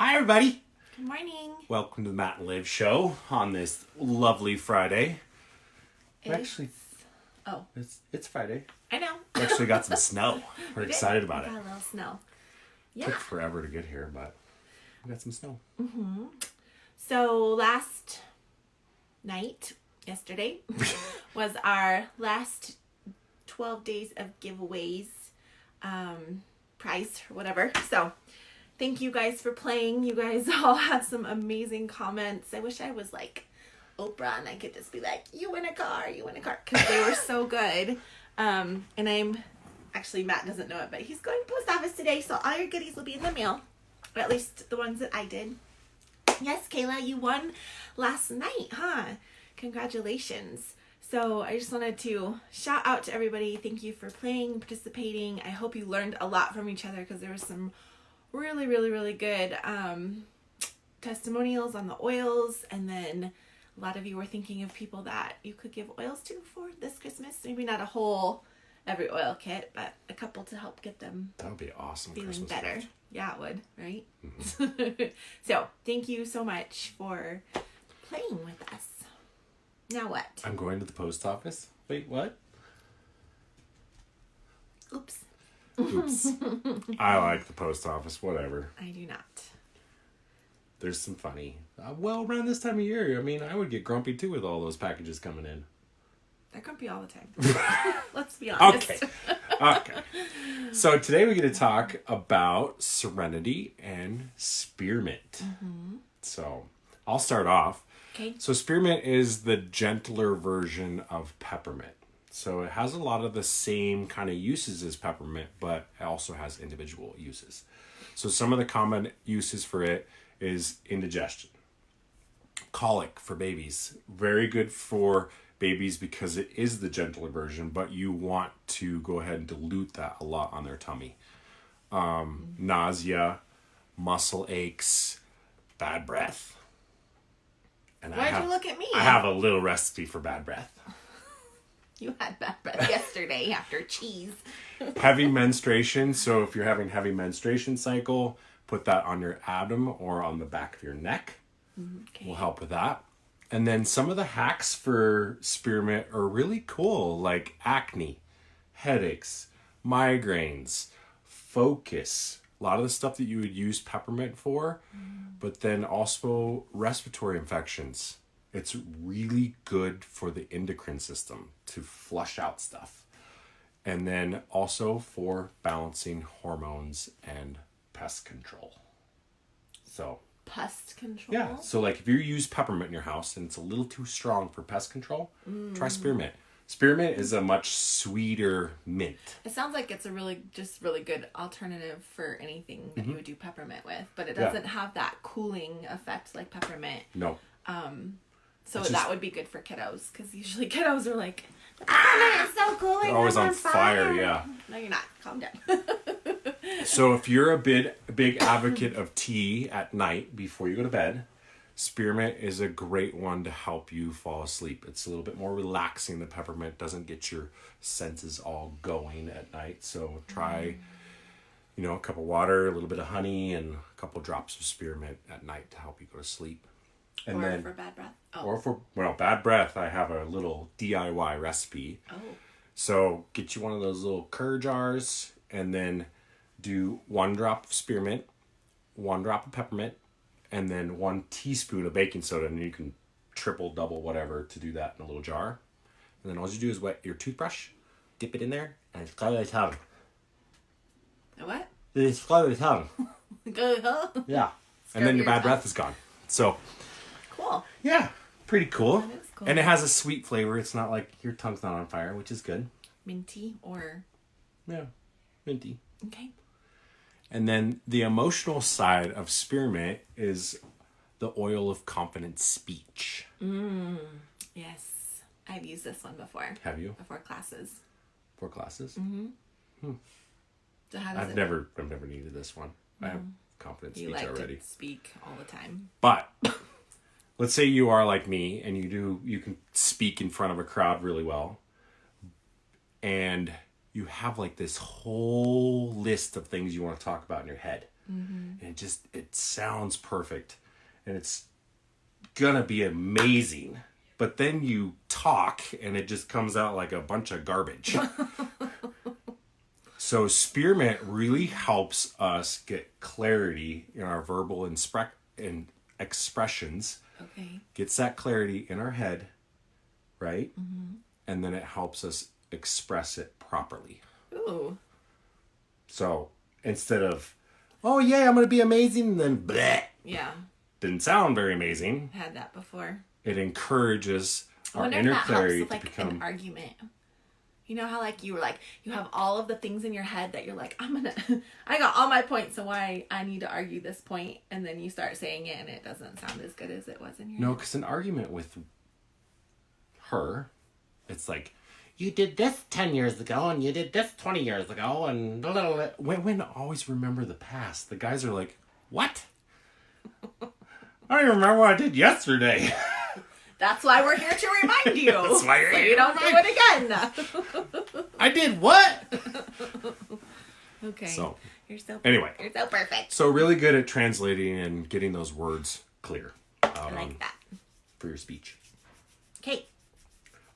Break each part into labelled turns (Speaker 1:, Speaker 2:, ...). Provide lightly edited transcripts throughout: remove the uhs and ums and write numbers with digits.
Speaker 1: Hi, everybody.
Speaker 2: Good morning.
Speaker 1: Welcome to the Matt and Liv show on this lovely Friday. It's Friday.
Speaker 2: I know.
Speaker 1: We actually got some snow. We're excited about
Speaker 2: we
Speaker 1: it.
Speaker 2: got a little snow. Yeah.
Speaker 1: Took forever to get here, but we got some snow.
Speaker 2: Mm-hmm. So yesterday, was our last 12 days of giveaways, prize or whatever. So thank you guys for playing. You guys all had some amazing comments. I wish I was like Oprah and I could just be like, you win a car, because they were so good. And actually, Matt doesn't know it, but he's going post office today, so all your goodies will be in the mail, or at least the ones that I did. Yes, Kayla, you won last night, huh? Congratulations. So I just wanted to shout out to everybody. Thank you for playing, participating. I hope you learned a lot from each other, because there was some really, really, really good testimonials on the oils, and then a lot of you were thinking of people that you could give oils to for this Christmas. Maybe not every oil kit, but a couple to help get them
Speaker 1: That would be awesome.
Speaker 2: feeling
Speaker 1: Christmas
Speaker 2: better.
Speaker 1: gift.
Speaker 2: Yeah, it would, right?
Speaker 1: Mm-hmm.
Speaker 2: So thank you so much for playing with us. Now what?
Speaker 1: I'm going to the post office. Wait, what?
Speaker 2: Oops.
Speaker 1: Oops. I like the post office, whatever.
Speaker 2: I do not.
Speaker 1: There's some funny. Well, around this time of year, I mean, I would get grumpy too with all those packages coming in.
Speaker 2: They're grumpy all the time. Let's be honest.
Speaker 1: Okay. So today we're going to talk about Serenity and Spearmint.
Speaker 2: Mm-hmm.
Speaker 1: So I'll start off.
Speaker 2: Okay.
Speaker 1: So Spearmint is the gentler version of peppermint. So it has a lot of the same kind of uses as peppermint, but it also has individual uses. So some of the common uses for it is indigestion. Colic for babies. Very good for babies because it is the gentler version, but you want to go ahead and dilute that a lot on their tummy. Nausea, muscle aches, bad breath. And
Speaker 2: Why'd you look at me?
Speaker 1: I have a little recipe for bad breath.
Speaker 2: You had bad breath yesterday after cheese.
Speaker 1: Heavy menstruation. So if you're having heavy menstruation cycle, put that on your abdomen or on the back of your neck.
Speaker 2: Okay.
Speaker 1: Will help with that. And then some of the hacks for spearmint are really cool, like acne, headaches, migraines, focus. A lot of the stuff that you would use peppermint for, but then also respiratory infections. It's really good for the endocrine system to flush out stuff. And then also for balancing hormones and pest control. So
Speaker 2: Pest control?
Speaker 1: yeah, so like if you use peppermint in your house and it's a little too strong for pest control, try spearmint. Spearmint is a much sweeter mint.
Speaker 2: It sounds like it's a really good alternative for anything that you would do peppermint with, but it doesn't have that cooling effect like peppermint.
Speaker 1: No.
Speaker 2: So that would be good for kiddos, because usually kiddos are like, peppermint is so cooling.
Speaker 1: They're always
Speaker 2: I'm
Speaker 1: on fire, yeah.
Speaker 2: No, you're not. Calm down.
Speaker 1: So if you're a big advocate of tea at night before you go to bed, spearmint is a great one to help you fall asleep. It's a little bit more relaxing. The peppermint doesn't get your senses all going at night. So try, a cup of water, a little bit of honey, and a couple drops of spearmint at night to help you go to sleep. And
Speaker 2: or for bad breath. Oh.
Speaker 1: Or for, bad breath, I have a little DIY recipe.
Speaker 2: Oh.
Speaker 1: So get you one of those little cur jars and then do 1 drop of spearmint, 1 drop of peppermint, and then 1 teaspoon of baking soda. And you can triple, double, whatever to do that in a little jar. And then all you do is wet your toothbrush, dip it in there, and it's clear the tongue.
Speaker 2: A what?
Speaker 1: It's clear the tongue.
Speaker 2: Good, huh?
Speaker 1: Yeah. And then your bad breath is gone. So,
Speaker 2: cool.
Speaker 1: yeah, pretty cool.
Speaker 2: That is cool.
Speaker 1: And it has a sweet flavor. It's not like your tongue's not on fire, which is good.
Speaker 2: Minty or...
Speaker 1: Yeah, minty.
Speaker 2: Okay.
Speaker 1: And then the emotional side of spearmint is the oil of confident speech.
Speaker 2: Yes. I've used this one before.
Speaker 1: Have you?
Speaker 2: Before classes.
Speaker 1: For classes?
Speaker 2: So how does
Speaker 1: I've never needed this one. I have confident
Speaker 2: you
Speaker 1: speech
Speaker 2: like
Speaker 1: already.
Speaker 2: to speak all the time?
Speaker 1: But let's say you are like me and you can speak in front of a crowd really well. And you have like this whole list of things you want to talk about in your head. And it sounds perfect. And it's gonna be amazing. But then you talk and it just comes out like a bunch of garbage. So Spearmint really helps us get clarity in our verbal and expressions.
Speaker 2: Okay.
Speaker 1: Gets that clarity in our head, right? And then it helps us express it properly.
Speaker 2: Ooh.
Speaker 1: So instead of, oh yeah, I'm going to be amazing, and then bleh,
Speaker 2: Yeah.
Speaker 1: didn't sound very amazing.
Speaker 2: Had that before.
Speaker 1: It encourages
Speaker 2: I
Speaker 1: our
Speaker 2: wonder if
Speaker 1: inner
Speaker 2: that
Speaker 1: clarity
Speaker 2: helps with,
Speaker 1: to
Speaker 2: like,
Speaker 1: become...
Speaker 2: an argument. You know how, like, you were like, you have all of the things in your head that you're like, I got all my points, so why I need to argue this point, and then you start saying it, and it doesn't sound as good as it was in your
Speaker 1: No,
Speaker 2: head.
Speaker 1: because an argument with her, it's like, you did this 10 years ago, and you did this 20 years ago, and blah, blah, blah. Women always remember the past. The guys are like, what? I don't even remember what I did yesterday.
Speaker 2: That's why we're here to remind you.
Speaker 1: That's why you're
Speaker 2: so
Speaker 1: here
Speaker 2: you
Speaker 1: to
Speaker 2: don't do
Speaker 1: remind-
Speaker 2: it again.
Speaker 1: I did what?
Speaker 2: Okay.
Speaker 1: So,
Speaker 2: you're so
Speaker 1: anyway.
Speaker 2: You're so perfect.
Speaker 1: So really good at translating and getting those words clear
Speaker 2: I like that.
Speaker 1: for your speech.
Speaker 2: Okay.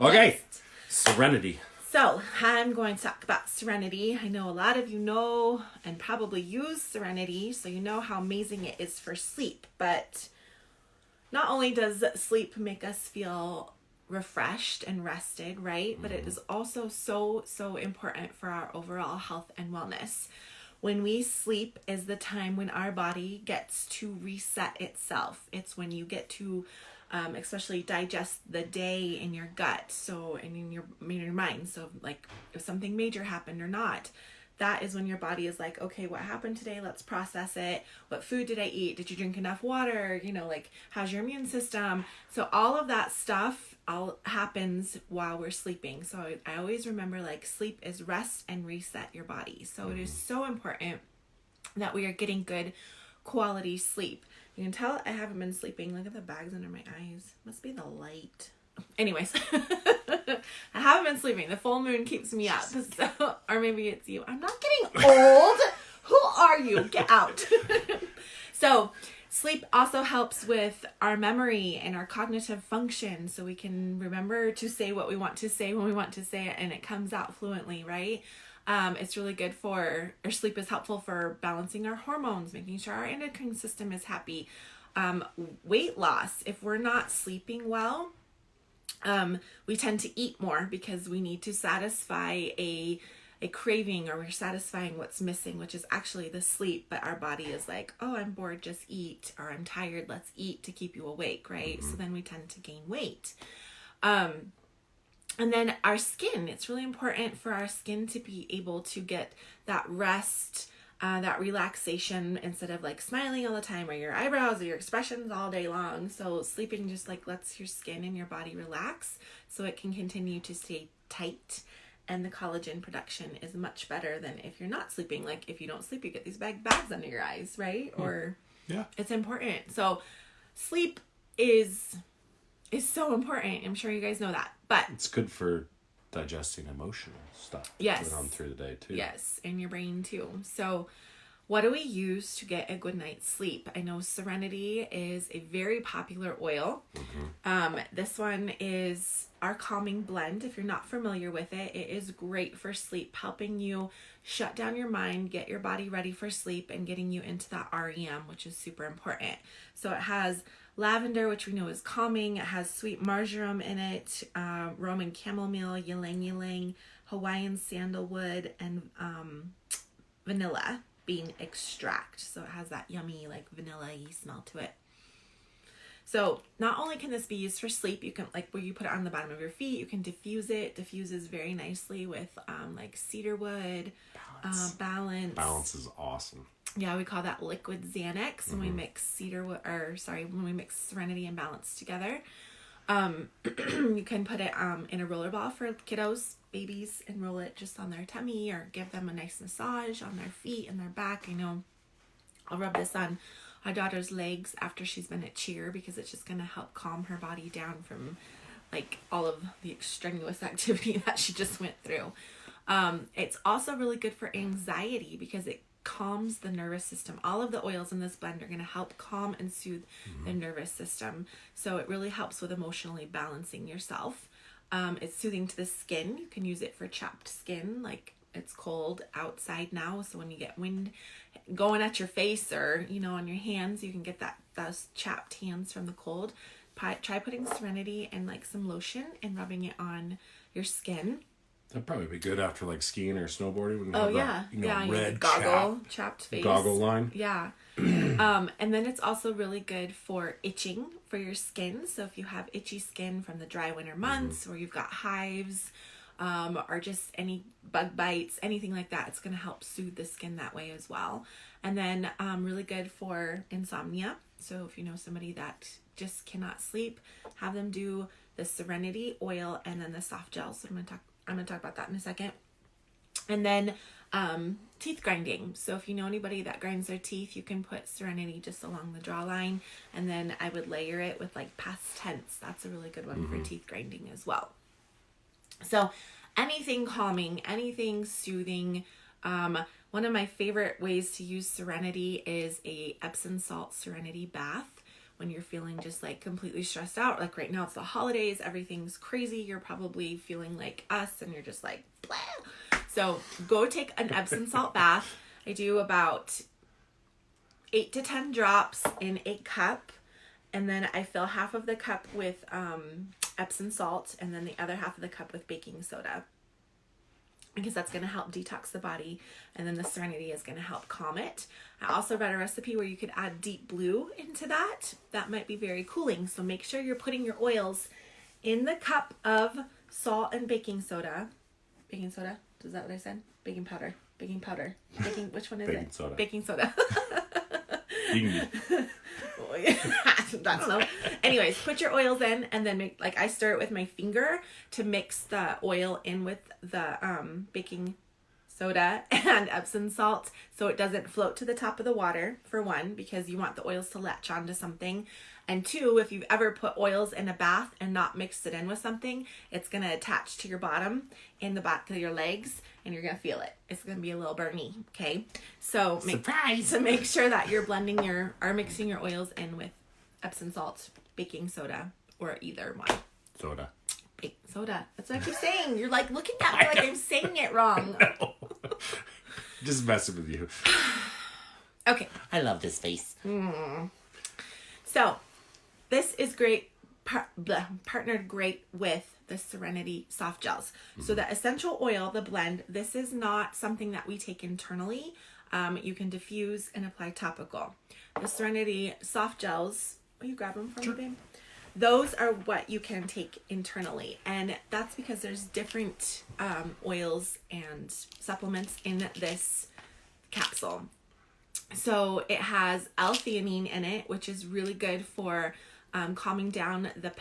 Speaker 1: Okay.
Speaker 2: Next.
Speaker 1: Serenity.
Speaker 2: So, I'm going to talk about Serenity. I know a lot of you know and probably use Serenity, so you know how amazing it is for sleep. But not only does sleep make us feel refreshed and rested, right? But it is also so important for our overall health and wellness. When we sleep is the time when our body gets to reset itself. It's when you get to especially digest the day in your gut, so and in your mind. So like if something major happened or not, that is when your body is like, okay, what happened today? Let's process it. What food did I eat? Did you drink enough water? You know, like how's your immune system? So all of that stuff all happens while we're sleeping. So I always remember, like, sleep is rest and reset your body. So it is so important that we are getting good quality sleep. You can tell I haven't been sleeping. Look at the bags under my eyes. Must be the light. Anyways, I haven't been sleeping. The full moon keeps me up. So, or maybe it's you. I'm not getting old. Who are you? Get out. So sleep also helps with our memory and our cognitive function. So we can remember to say what we want to say when we want to say it, and it comes out fluently, right? It's really good or sleep is helpful for balancing our hormones, making sure our endocrine system is happy. Weight loss, if we're not sleeping well, we tend to eat more because we need to satisfy a craving, or we're satisfying what's missing, which is actually the sleep. But our body is like, oh, I'm bored, just eat, or I'm tired, let's eat to keep you awake, right? So then we tend to gain weight. And then our skin, it's really important for our skin to be able to get that rest, that relaxation, instead of like smiling all the time, or your eyebrows or your expressions all day long. So sleeping just like lets your skin and your body relax so it can continue to stay tight, and the collagen production is much better than if you're not sleeping. Like if you don't sleep, you get these bags under your eyes, right? Or
Speaker 1: yeah, it's
Speaker 2: important. So sleep is so important. I'm sure you guys know that, but
Speaker 1: it's good for digesting emotional stuff.
Speaker 2: Yes.
Speaker 1: Going on through the day too.
Speaker 2: Yes, in your brain too. So what do we use to get a good night's sleep? I know Serenity is a very popular oil. This one is our calming blend. If you're not familiar with it, it is great for sleep, helping you shut down your mind, get your body ready for sleep, and getting you into that REM, which is super important. So it has lavender, which we know is calming. It has sweet marjoram in it, Roman chamomile, ylang ylang, Hawaiian sandalwood, and vanilla bean extract. So it has that yummy, like, vanilla-y smell to it. So not only can this be used for sleep, you can, like, where you put it on the bottom of your feet, you can diffuse it. Diffuses very nicely with like cedarwood, balance.
Speaker 1: Balance is awesome.
Speaker 2: Yeah, we call that liquid Xanax when we mix when we mix Serenity and Balance together. You can put it in a roller ball for kiddos, babies, and roll it just on their tummy, or give them a nice massage on their feet and their back. I know I'll rub this on our daughter's legs after she's been at cheer, because it's just going to help calm her body down from like all of the extraneous activity that she just went through. It's also really good for anxiety because it calms the nervous system. All of the oils in this blend are going to help calm and soothe the nervous system. So it really helps with emotionally balancing yourself. It's soothing to the skin. You can use it for chapped skin, like it's cold outside now. So when you get wind going at your face or, you know, on your hands, you can get those chapped hands from the cold. Try putting Serenity and like some lotion and rubbing it on your skin.
Speaker 1: That'd probably be good after like skiing or snowboarding. When
Speaker 2: Oh
Speaker 1: have
Speaker 2: yeah,
Speaker 1: that, you know,
Speaker 2: yeah,
Speaker 1: red
Speaker 2: chapped face,
Speaker 1: goggle line.
Speaker 2: Yeah. And then it's also really good for itching for your skin. So if you have itchy skin from the dry winter months, or you've got hives, or just any bug bites, anything like that, it's going to help soothe the skin that way as well. And then really good for insomnia. So if you know somebody that just cannot sleep, have them do the Serenity oil and then the soft gels. So I'm gonna talk about that in a second. And then teeth grinding. So if you know anybody that grinds their teeth, you can put Serenity just along the jawline, and then I would layer it with like past tense. That's a really good one for teeth grinding as well. So anything calming, anything soothing. One of my favorite ways to use Serenity is a Epsom salt Serenity bath. When you're feeling just like completely stressed out, like right now it's the holidays, everything's crazy, you're probably feeling like us and you're just like blah. So go take an Epsom salt bath. I do about 8 to 10 drops in a cup, and then I fill half of the cup with Epsom salt and then the other half of the cup with baking soda, because that's going to help detox the body, and then the Serenity is going to help calm it. I also read a recipe where you could add deep blue into that. That might be very cooling. So make sure you're putting your oils in the cup of salt and baking soda. Baking soda? Is that what I said? Baking powder. Baking powder. Baking, which one is
Speaker 1: Baking
Speaker 2: it?
Speaker 1: soda.
Speaker 2: Baking soda.
Speaker 1: I
Speaker 2: don't know. Anyways, put your oils in and then make, like I stir it with my finger to mix the oil in with the baking soda and Epsom salt so it doesn't float to the top of the water, for one, because you want the oils to latch onto something. And two, if you've ever put oils in a bath and not mixed it in with something, it's going to attach to your bottom in the back of your legs and you're going to feel it. It's going to be a little burny, okay? So make sure that you're blending mixing your oils in with Epsom salt, baking soda, or either one.
Speaker 1: Soda.
Speaker 2: Baking soda. That's what I keep saying. You're like looking at me like I'm saying it wrong.
Speaker 1: Just messing with you.
Speaker 2: Okay.
Speaker 1: I love this face.
Speaker 2: So, this is great, partnered great with the Serenity soft gels. So the essential oil, the blend, this is not something that we take internally. You can diffuse and apply topical. The Serenity soft gels, will you grab them for me, babe? Those are what you can take internally. And that's because there's different oils and supplements in this capsule. So it has L-theanine in it, which is really good for calming down the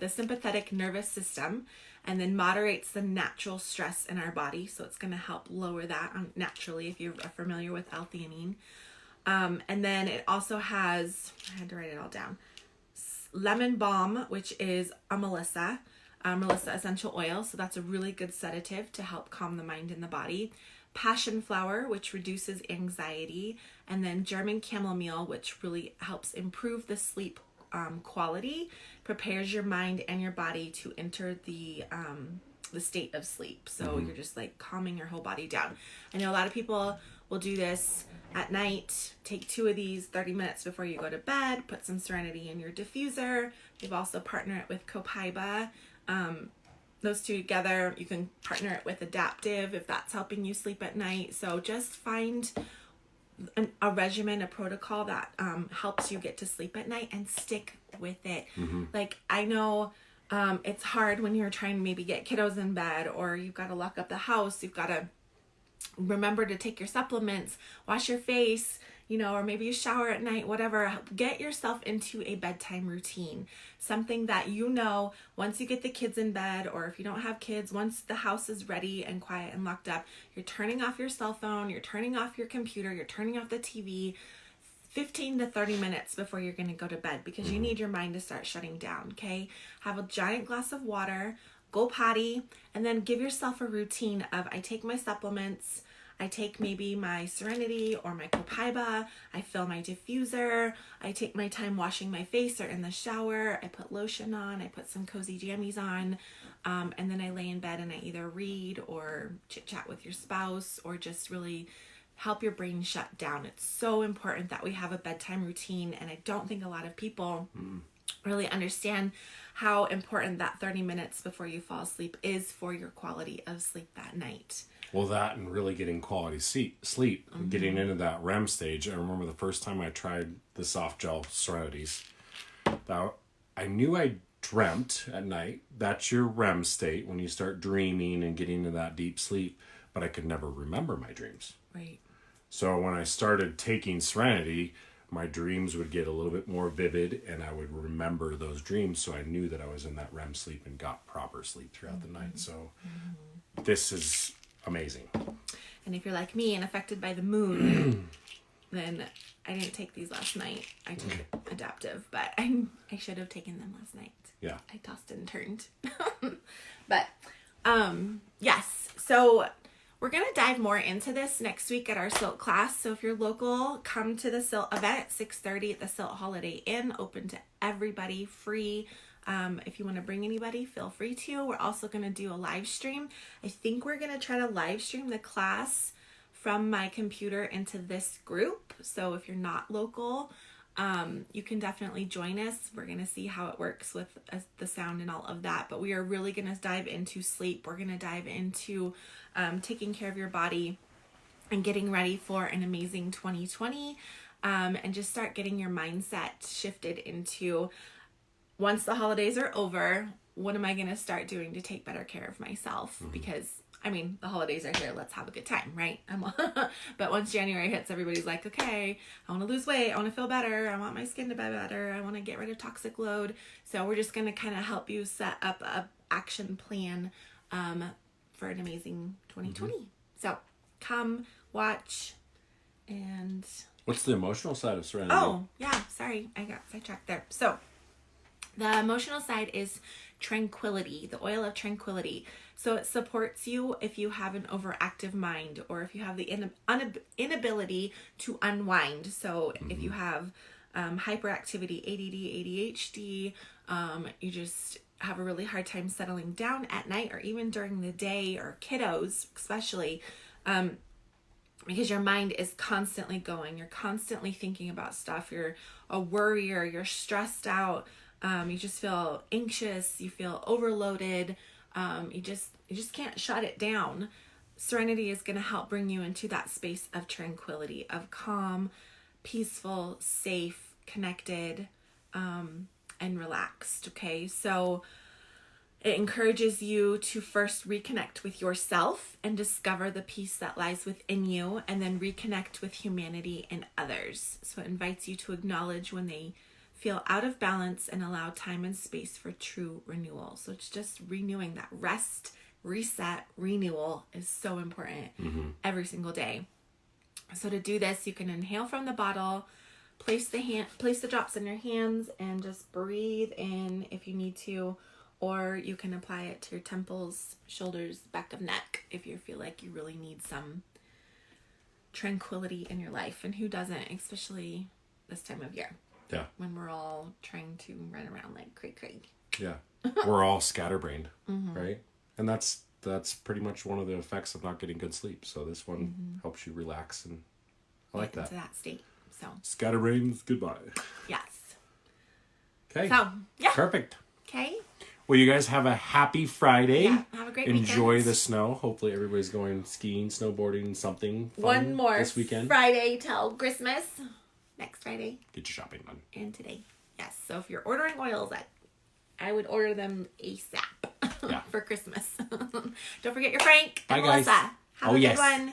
Speaker 2: sympathetic nervous system, and then moderates the natural stress in our body. So it's going to help lower that naturally if you're familiar with L-theanine. And then it also has, I had to write it all down, lemon balm, which is a Melissa essential oil. So that's a really good sedative to help calm the mind and the body. Passion flower, which reduces anxiety, and then German chamomile, which really helps improve the sleep quality, prepares your mind and your body to enter the state of sleep. So you're just like calming your whole body down. I know a lot of people will do this at night. Take 2 of these 30 minutes before you go to bed. Put some Serenity in your diffuser. They've also partnered it with Copaiba. Those two together, you can partner it with Adaptive if that's helping you sleep at night. So just find a regimen, a protocol that helps you get to sleep at night and stick with it. Like, I know it's hard when you're trying to maybe get kiddos in bed, or you've got to lock up the house, you've got to remember to take your supplements, wash your face, or maybe you shower at night, whatever. Get yourself into a bedtime routine. Something that once you get the kids in bed, or if you don't have kids, once the house is ready and quiet and locked up, you're turning off your cell phone, you're turning off your computer, you're turning off the TV 15 to 30 minutes before you're going to go to bed, because you need your mind to start shutting down, okay? Have a giant glass of water, go potty, and then give yourself a routine of, I take my supplements, I take maybe my Serenity or my Copaiba. I fill my diffuser. I take my time washing my face or in the shower. I put lotion on. I put some cozy jammies on. And then I lay in bed and I either read or chit chat with your spouse or just really help your brain shut down. It's so important that we have a bedtime routine. And I don't think a lot of people really understand how important that 30 minutes before you fall asleep is for your quality of sleep that night.
Speaker 1: Well, that and really getting quality sleep, getting into that REM stage. I remember the first time I tried the soft gel Serenities, I knew I dreamt at night. That's your REM state when you start dreaming and getting into that deep sleep, but I could never remember my dreams.
Speaker 2: Right.
Speaker 1: So when I started taking Serenity, my dreams would get a little bit more vivid and I would remember those dreams. So I knew that I was in that REM sleep and got proper sleep throughout the night. So this is amazing.
Speaker 2: And if you're like me and affected by the moon, then I didn't take these last night. I took adaptive, but I should have taken them last night.
Speaker 1: Yeah.
Speaker 2: I tossed and turned. But yes. So we're going to dive more into this next week at our Silt class. So if you're local, come to the Silt event at 6:30 at the Silt Holiday Inn, open to everybody, free. If you want to bring anybody, feel free to. We're also going to do a live stream. I think we're going to try to live stream the class from my computer into this group. So if you're not local, you can definitely join us. We're going to see how it works with the sound and all of that. But we are really going to dive into sleep. We're going to dive into taking care of your body and getting ready for an amazing 2020. And just start getting your mindset shifted into, once the holidays are over, what am I going to start doing to take better care of myself? Because, I mean, the holidays are here. Let's have a good time, right? But once January hits, everybody's like, okay, I want to lose weight. I want to feel better. I want my skin to be better. I want to get rid of toxic load. So we're just going to kind of help you set up a action plan for an amazing 2020. So come, watch, and...
Speaker 1: What's the emotional side of Serenity?
Speaker 2: Oh, yeah. Sorry. I got sidetracked there. So the emotional side is tranquility, the oil of tranquility. So it supports you if you have an overactive mind or if you have the inability to unwind. So if you have hyperactivity, ADD, ADHD, you just have a really hard time settling down at night or even during the day, or kiddos especially, because your mind is constantly going. You're constantly thinking about stuff. You're a worrier. You're stressed out. You just feel anxious. You feel overloaded. You just can't shut it down. Serenity is going to help bring you into that space of tranquility, of calm, peaceful, safe, connected, and relaxed. Okay. So it encourages you to first reconnect with yourself and discover the peace that lies within you, and then reconnect with humanity and others. So it invites you to acknowledge when they feel out of balance and allow time and space for true renewal. So it's just renewing. That rest, reset, renewal is so important every single day. So to do this, you can inhale from the bottle, place the drops in your hands, and just breathe in if you need to. Or you can apply it to your temples, shoulders, back of neck if you feel like you really need some tranquility in your life. And who doesn't, especially this time of year?
Speaker 1: Yeah.
Speaker 2: When we're all trying to run around like cray.
Speaker 1: Yeah. We're all scatterbrained, right? And that's pretty much one of the effects of not getting good sleep. So this one helps you relax, and I like that.
Speaker 2: Into that state. So
Speaker 1: Scatterbrains, goodbye.
Speaker 2: yes.
Speaker 1: Okay.
Speaker 2: So yeah.
Speaker 1: Perfect.
Speaker 2: Okay.
Speaker 1: Well, you guys have a happy Friday.
Speaker 2: Yeah. Have a great
Speaker 1: Enjoy
Speaker 2: weekend.
Speaker 1: the snow. Hopefully everybody's going skiing, snowboarding, something fun
Speaker 2: One more
Speaker 1: this weekend.
Speaker 2: Friday till Christmas. Next Friday.
Speaker 1: Get your shopping done.
Speaker 2: And today. Yes. So if you're ordering oils, I would order them ASAP for Christmas. Don't forget your Frank and
Speaker 1: Bye, guys.
Speaker 2: Melissa. Have a good one.